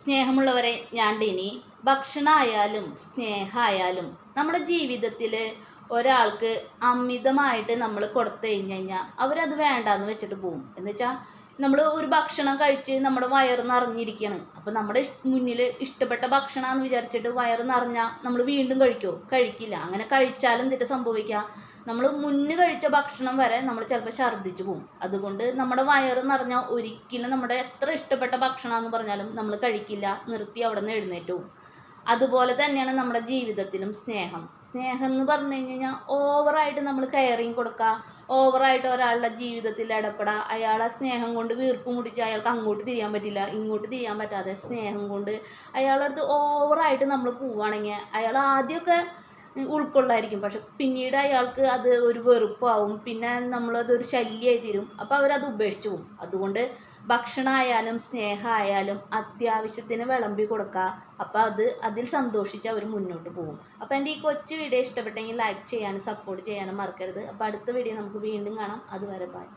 സ്നേഹമുള്ളവരെ, ഞാൻ ഡിനി. ഭക്ഷണമായാലും സ്നേഹമായാലും നമ്മുടെ ജീവിതത്തിൽ ഒരാൾക്ക് അമിതമായിട്ട് നമ്മൾ കൊടുത്തു കഴിഞ്ഞ് കഴിഞ്ഞാൽ അവരത് വേണ്ടാന്ന് വെച്ചിട്ട് പോകും. എന്ന് വെച്ചാൽ നമ്മൾ ഒരു ഭക്ഷണം കഴിച്ച് നമ്മുടെ വയറ് നിറഞ്ഞിരിക്കുകയാണ്. അപ്പോൾ നമ്മുടെ മുന്നിൽ ഇഷ്ടപ്പെട്ട ഭക്ഷണമെന്ന് വിചാരിച്ചിട്ട് വയറ് നിറഞ്ഞാൽ നമ്മൾ വീണ്ടും കഴിക്കുമോ? കഴിക്കില്ല. അങ്ങനെ കഴിച്ചാലും എന്തിട്ട് സംഭവിക്കുക? നമ്മൾ മുന്ന് കഴിച്ച ഭക്ഷണം വരെ നമ്മൾ ചിലപ്പോൾ ഛർദ്ദിച്ചു പോകും. അതുകൊണ്ട് നമ്മുടെ വയറ് നിറഞ്ഞാൽ ഒരിക്കലും നമ്മുടെ എത്ര ഇഷ്ടപ്പെട്ട ഭക്ഷണമെന്ന് പറഞ്ഞാലും നമ്മൾ കഴിക്കില്ല, നിർത്തി അവിടെ നിന്ന് എഴുന്നേറ്റ് പോകും. അതുപോലെ തന്നെയാണ് നമ്മുടെ ജീവിതത്തിലും സ്നേഹം എന്ന് പറഞ്ഞു കഴിഞ്ഞാൽ ഓവറായിട്ട് നമ്മൾ കെയറിങ് കൊടുക്കുക, ഓവറായിട്ട് ഒരാളുടെ ജീവിതത്തിൽ ഇടപെടുക, അയാളെ സ്നേഹം കൊണ്ട് വീർപ്പ് മുടിച്ച് അയാൾക്ക് അങ്ങോട്ട് തിരിയാൻ പറ്റില്ല, ഇങ്ങോട്ട് തിരിയാൻ പറ്റാതെ സ്നേഹം കൊണ്ട് അയാളുടെ അടുത്ത് ഓവറായിട്ട് നമ്മൾ പോവുകയാണെങ്കിൽ അയാൾ ആദ്യമൊക്കെ ഉൾക്കൊള്ളായിരിക്കും. പക്ഷെ പിന്നീട് അയാൾക്ക് അത് ഒരു വെറുപ്പാവും, പിന്നെ നമ്മളതൊരു ശല്യമായി തീരും. അപ്പോൾ അവരത് ഉപേക്ഷിച്ച് പോകും. അതുകൊണ്ട് ഭക്ഷണമായാലും സ്നേഹമായാലും അത്യാവശ്യത്തിന് വിളമ്പി കൊടുക്കുക. അപ്പോൾ അതിൽ സന്തോഷിച്ച് അവർ മുന്നോട്ട് പോകും. അപ്പോൾ എൻ്റെ ഈ കൊച്ചു വീഡിയോ ഇഷ്ടപ്പെട്ടെങ്കിൽ ലൈക്ക് ചെയ്യാനും സപ്പോർട്ട് ചെയ്യാനും മറക്കരുത്. അപ്പോൾ അടുത്ത വീഡിയോ നമുക്ക് വീണ്ടും കാണാം. അതുവരെ ബൈ.